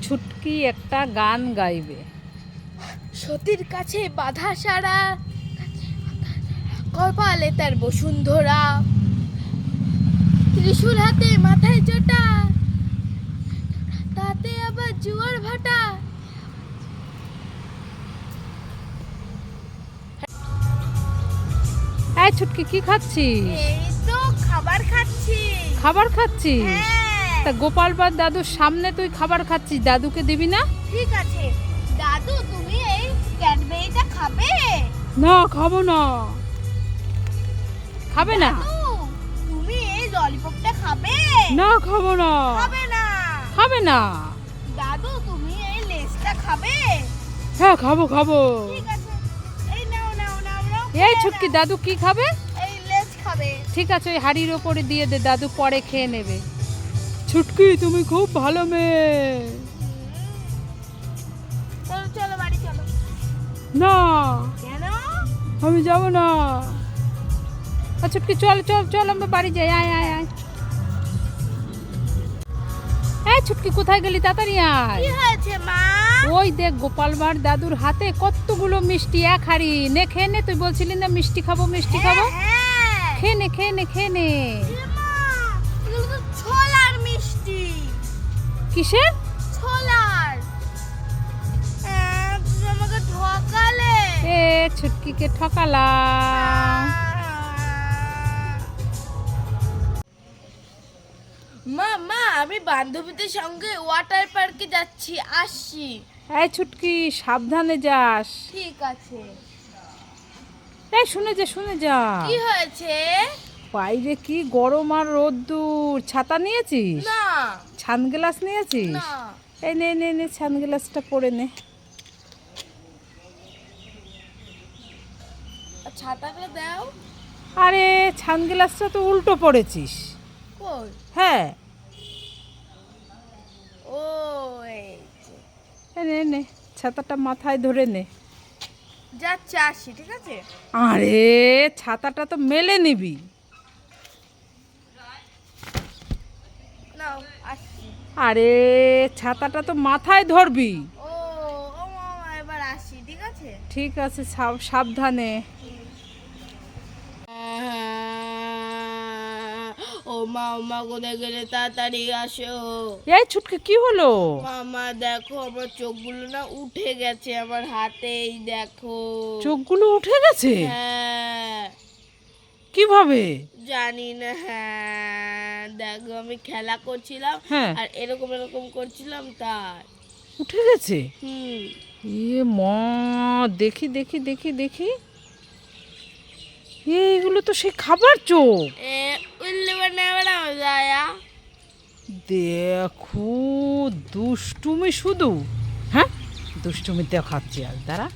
ছুটকি একটা গান গাইবে। সতীর কাছে বাধা সারা, কপালে তার বসুন্ধরা, ত্রিশূল হাতে মাথায় চটা, তাতে আবার জোয়ার ভাটা। এই ছুটকি কি খাচ্ছিস? এই তো খাবার খাচ্ছি। খাবার খাচ্ছিস? হ্যাঁ। তা গোপাল ভাঁড় দাদুর সামনে তুই খাবার খাচ্ছিস, দাদুকে দিবি না? ঠিক আছে দাদু, তুমি এই ক্যাডবেরিটা খাবে? না, খাবো না। খাবে না? দাদু, তুমি এই ললিপপটা খাবে? না, খাবো না। খাবে না? খাবে না? দাদু, তুমি এই লেসটা খাবে? হ্যাঁ, খাবো খাবো। ঠিক আছে, এই নাও নাও নাও নাও। এই ছুটকি, দাদু কি খাবে? এই লেস খাবে। ঠিক আছে, ওই হাড়ির ওপরে দিয়ে দে, দাদু পরে খেয়ে নেবে। ছুটকি, তুমি খুব ভালো মেয়ে। চলো চলো বাড়ি চলো। না, কেন? আমি যাব না। ছুটকি, চল চল চল, আমরা বাড়ি যাই। আয় আয় আয়। এই ছুটকি, কোথায় গেলি? তাড়াতাড়ি আয়। কি হয়েছে মা? ওই দেখ, গোপাল ভাঁড় দাদুর হাতে কতগুলো মিষ্টি, এক হাড়ি। নে, খেয়ে নে। তুই বলছিলি না মিষ্টি খাবো মিষ্টি খাবো? হ্যাঁ। খেয়ে নে খেয়ে নে খেয়ে নে। এ মা, এগুলো তো ছোলার মিষ্টি। কিসের? ছোলার। তুমি আমাকে ঠকালে। এ ছুটকিকে ঠকালাম। মা মা, আমি বান্ধবীদের সঙ্গে ওয়াটার পার্কে যাচ্ছি, আসছি। এই ছুটকি, সাবধানে যাস। ঠিক আছে। এই শুনে যা। কি হয়েছে? বাইরে কি গরম আর রোদ্দুর। ছাতা নিয়েছিস? না ছান গ্লাস নিয়েছিস? না। এই নে নে নে, ছান গ্লাসটা পরে নে। ছাতাটা দাও। আরে, ছান গ্লাসটা তো উল্টো পড়েছিস। কই? হ্যাঁ। ও, এই যে। নে নে, ছাতাটা মাথায় ধরে নে। যাচ্ছে, আসি। ঠিক আছে। আরে, ছাতাটা তো মেলে নিবি। নাও, আসছি। আরে, ছাতাটা তো মাথায় ধরবি। ও ও মামা, এবার আসি। ঠিক আছে। ঠিক আছে, সাবধানে। ও মামা, কোথায় গেলে? তাড়াতাড়ি আসো। এই ছুটকি, কি হলো? মামা দেখো, আমার চোখগুলো না উঠে গেছে আমার হাতেই, দেখো। চোখগুলো উঠে গেছে? হ্যাঁ। কিভাবে? জানি না। হ্যাঁ, দেখো, আমি খেলা করছিলাম হ্যাঁ। আর এরকম এরকম করছিলাম, তাই উঠে গেছে? হুম। এ মা, দেখি দেখি দেখি দেখি। এইগুলো তো সে খাবার চোখ। উল্লু বানাও যায়া। দেখো, দুষ্টুমি শুধু। হ্যাঁ, দুষ্টুমি দেখাচ্ছি আজ, দাঁড়া।